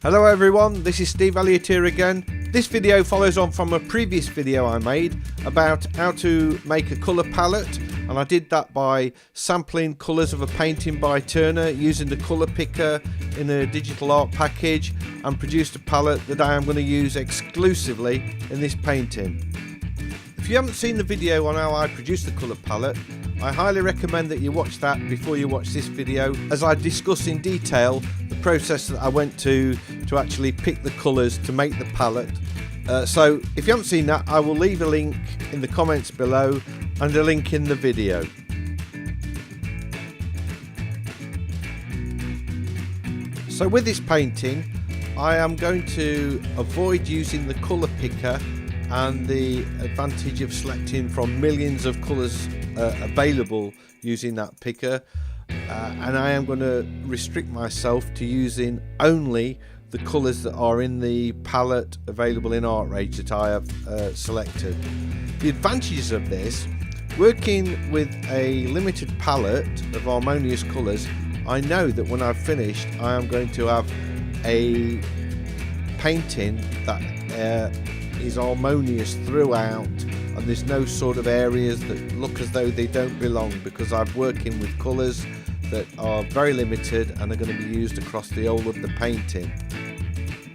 Hello everyone, this is Steve Elliott here again. This video follows on from a previous video I made about how to make a colour palette, and I did that by sampling colours of a painting by Turner using the colour picker in a digital art package, and produced a palette that I am going to use exclusively in this painting. If you haven't seen the video on how I produced the colour palette, I highly recommend that you watch that before you watch this video, as I discuss in detail the process that I went to actually pick the colours to make the palette. So if you haven't seen that, I will leave a link in the comments below and a link in the video. So with this painting, I am going to avoid using the colour picker and the advantage of selecting from millions of colours available using that picker, and I am going to restrict myself to using only the colours that are in the palette available in Artrage that I have selected. The advantages of this, working with a limited palette of harmonious colours, I know that when I've finished I am going to have a painting that is harmonious throughout, and there's no sort of areas that look as though they don't belong, because I'm working with colours that are very limited and are going to be used across the whole of the painting.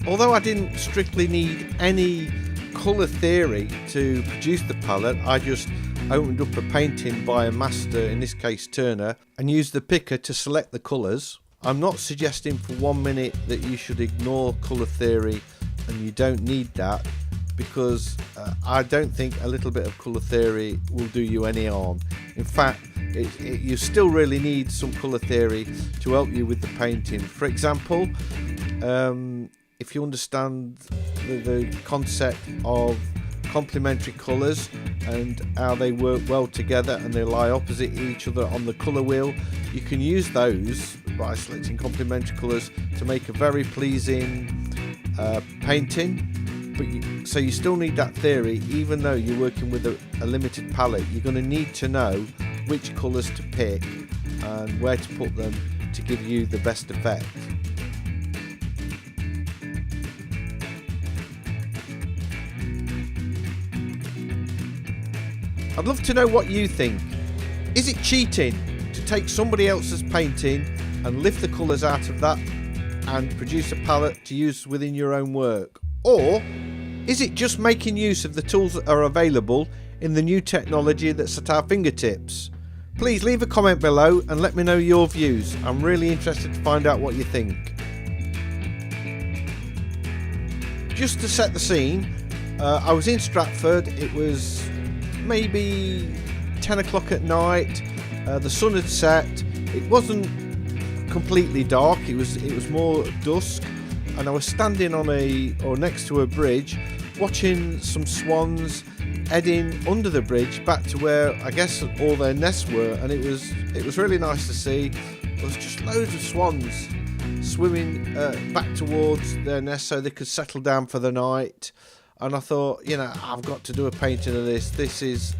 Although I didn't strictly need any colour theory to produce the palette, I just opened up a painting by a master, in this case Turner, and used the picker to select the colours. I'm not suggesting for 1 minute that you should ignore colour theory, and you don't need that, because I don't think a little bit of colour theory will do you any harm. In fact, you still really need some colour theory to help you with the painting. For example, if you understand the concept of complementary colours and how they work well together and they lie opposite each other on the colour wheel, you can use those by selecting complementary colours to make a very pleasing painting. So you still need that theory, even though you're working with a limited palette. You're going to need to know which colours to pick and where to put them to give you the best effect. I'd love to know what you think. Is it cheating to take somebody else's painting and lift the colours out of that and produce a palette to use within your own work? Or is it just making use of the tools that are available in the new technology that's at our fingertips? Please leave a comment below and let me know your views. I'm really interested to find out what you think. Just to set the scene, I was in Stratford. It was maybe 10 o'clock at night. The sun had set. It wasn't completely dark. It was more dusk. And I was standing on next to a bridge, watching some swans heading under the bridge back to where I guess all their nests were, and it was really nice to see. There was just loads of swans swimming back towards their nest so they could settle down for the night. And I thought, you know, I've got to do a painting of this. This is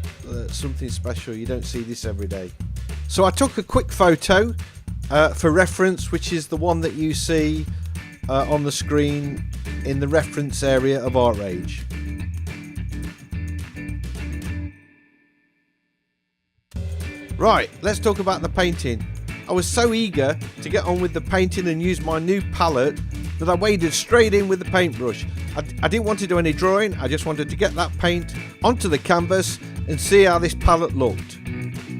something special. You don't see this every day. So I took a quick photo for reference, which is the one that you see on the screen in the reference area of Artrage. Right, let's talk about the painting. I was so eager to get on with the painting and use my new palette that I waded straight in with the paintbrush. I didn't want to do any drawing, I just wanted to get that paint onto the canvas and see how this palette looked.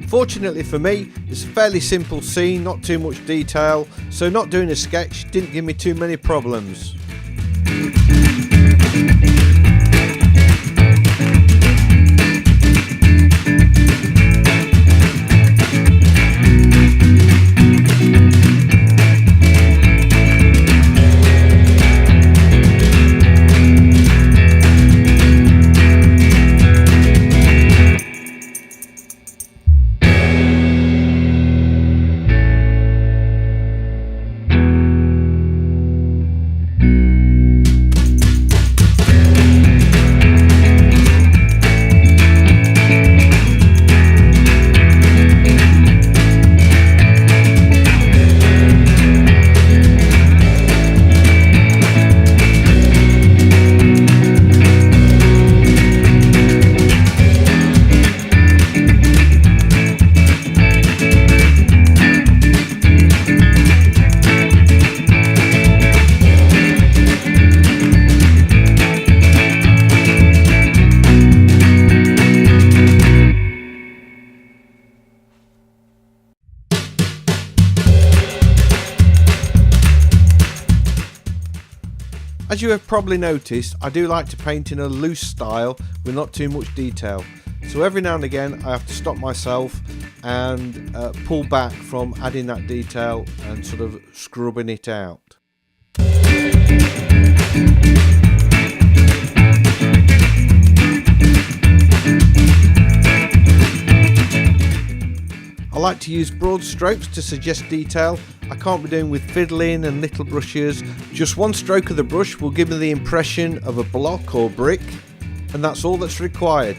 Fortunately for me, it's a fairly simple scene, not too much detail, so not doing a sketch didn't give me too many problems. As you have probably noticed, I do like to paint in a loose style with not too much detail. So every now and again I have to stop myself and pull back from adding that detail and sort of scrubbing it out. I like to use broad strokes to suggest detail. I can't be doing with fiddling and little brushes. Just one stroke of the brush will give me the impression of a block or brick, and that's all that's required.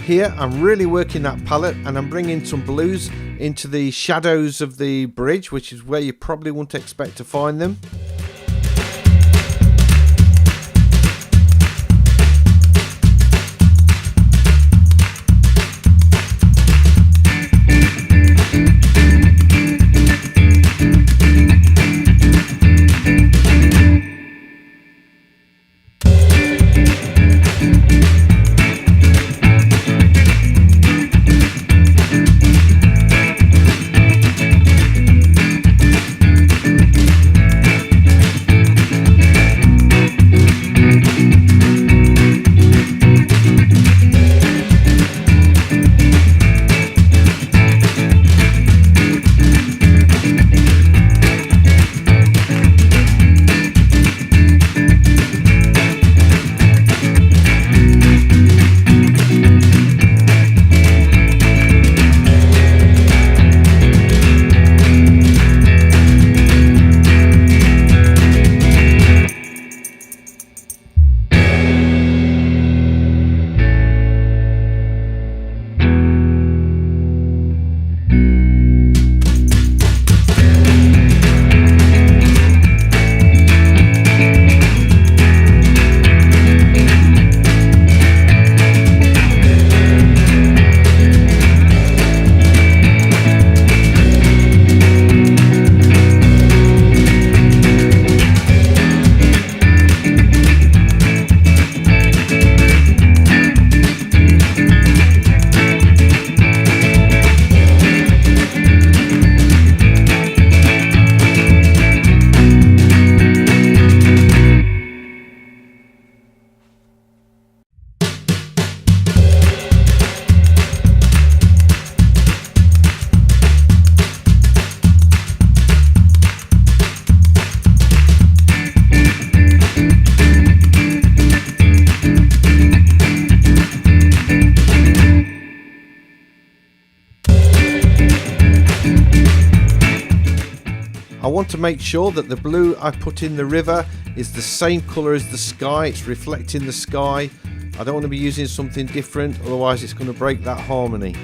Here I'm really working that palette, and I'm bringing some blues into the shadows of the bridge, which is where you probably wouldn't expect to find them. I want to make sure that the blue I put in the river is the same colour as the sky, it's reflecting the sky. I don't want to be using something different, otherwise it's going to break that harmony.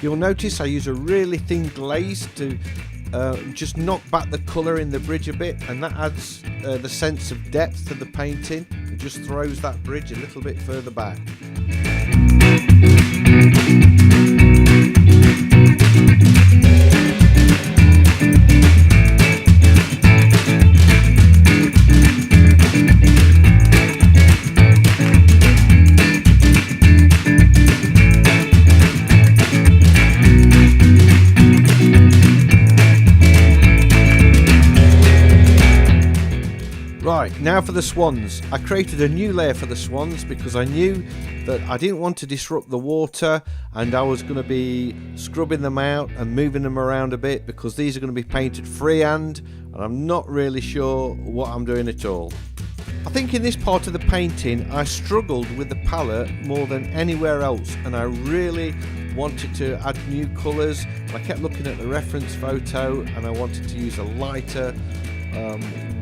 You'll notice I use a really thin glaze to just knock back the colour in the bridge a bit, and that adds the sense of depth to the painting. It just throws that bridge a little bit further back. Right, now for the swans. I created a new layer for the swans because I knew that I didn't want to disrupt the water, and I was going to be scrubbing them out and moving them around a bit because these are going to be painted freehand, and I'm not really sure what I'm doing at all. I think in this part of the painting I struggled with the palette more than anywhere else, and I really wanted to add new colours. I kept looking at the reference photo and I wanted to use a lighter,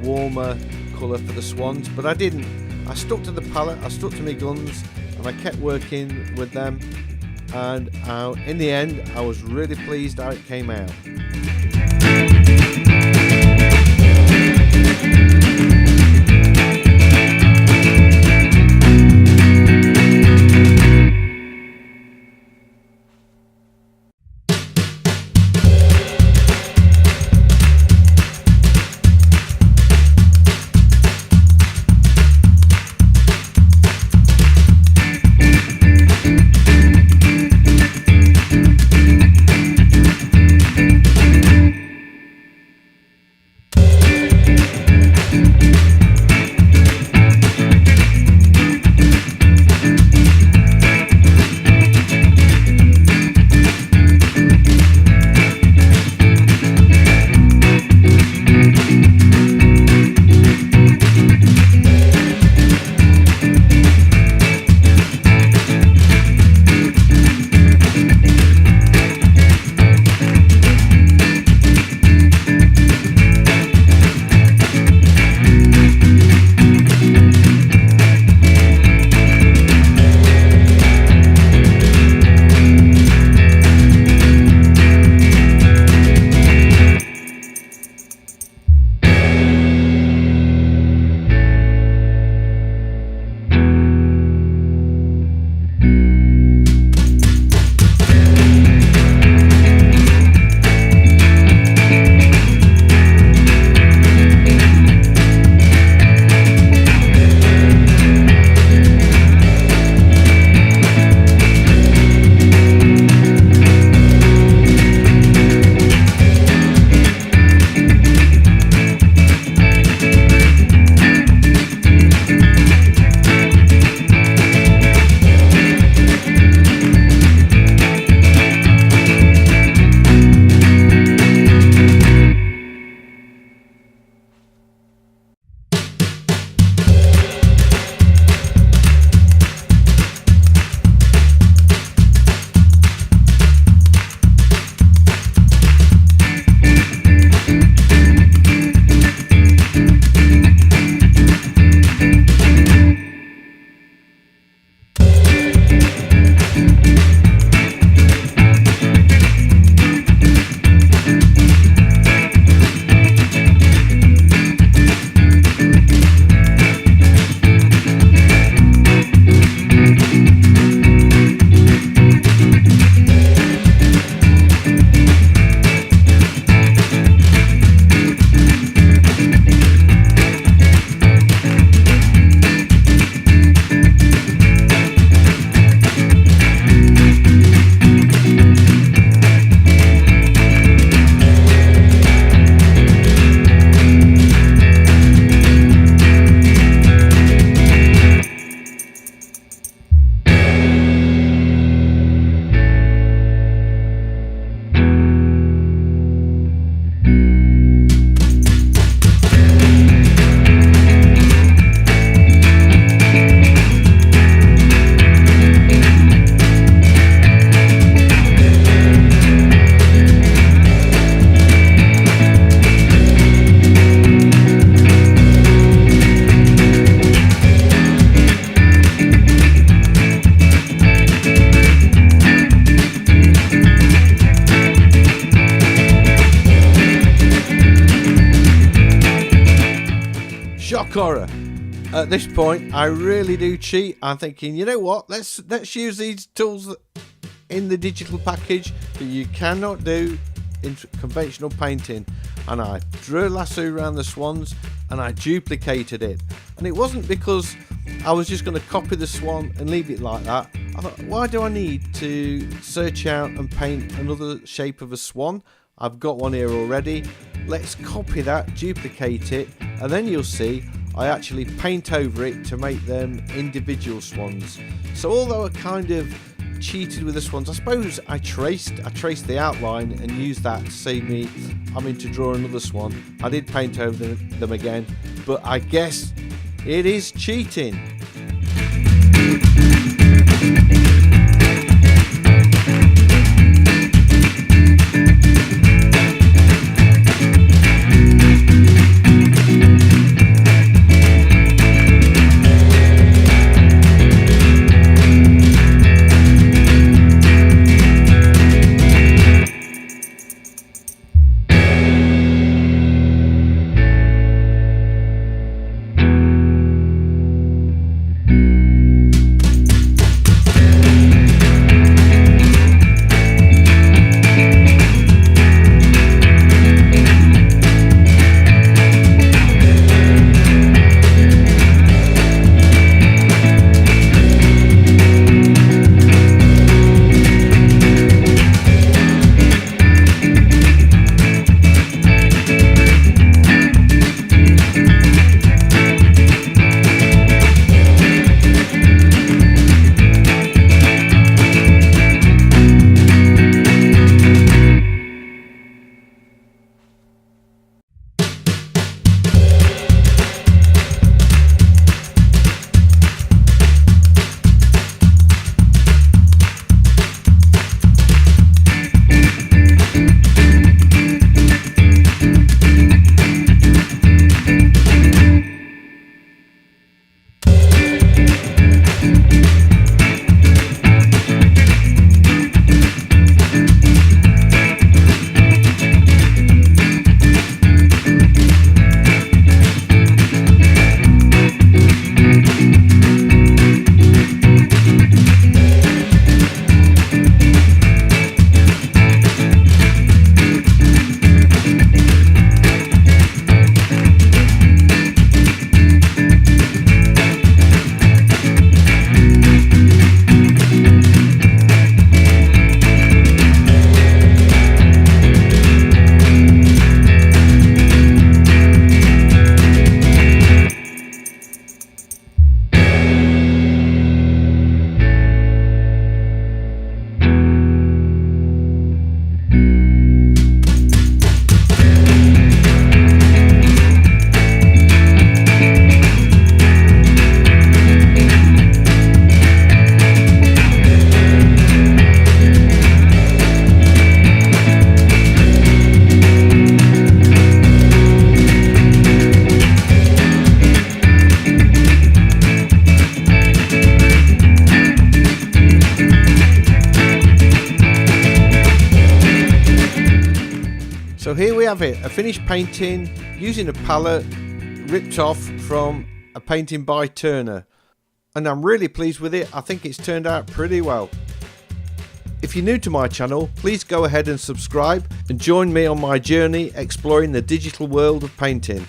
warmer colour for the swans, but I didn't. I stuck to the palette, I stuck to my guns, and I kept working with them, and in the end I was really pleased how it came out. Cora. At this point, I really do cheat. I'm thinking, you know what? Let's use these tools in the digital package that you cannot do in conventional painting. And I drew a lasso around the swans and I duplicated it. And it wasn't because I was just going to copy the swan and leave it like that. I thought, why do I need to search out and paint another shape of a swan? I've got one here already. Let's copy that, duplicate it, and then you'll see I actually paint over it to make them individual swans. So although I kind of cheated with the swans, I suppose I traced the outline and used that to save me having to draw another swan. I did paint over them again, but I guess it is cheating. So here we have it, a finished painting using a palette ripped off from a painting by Turner. And I'm really pleased with it. I think it's turned out pretty well. If you're new to my channel, please go ahead and subscribe and join me on my journey exploring the digital world of painting.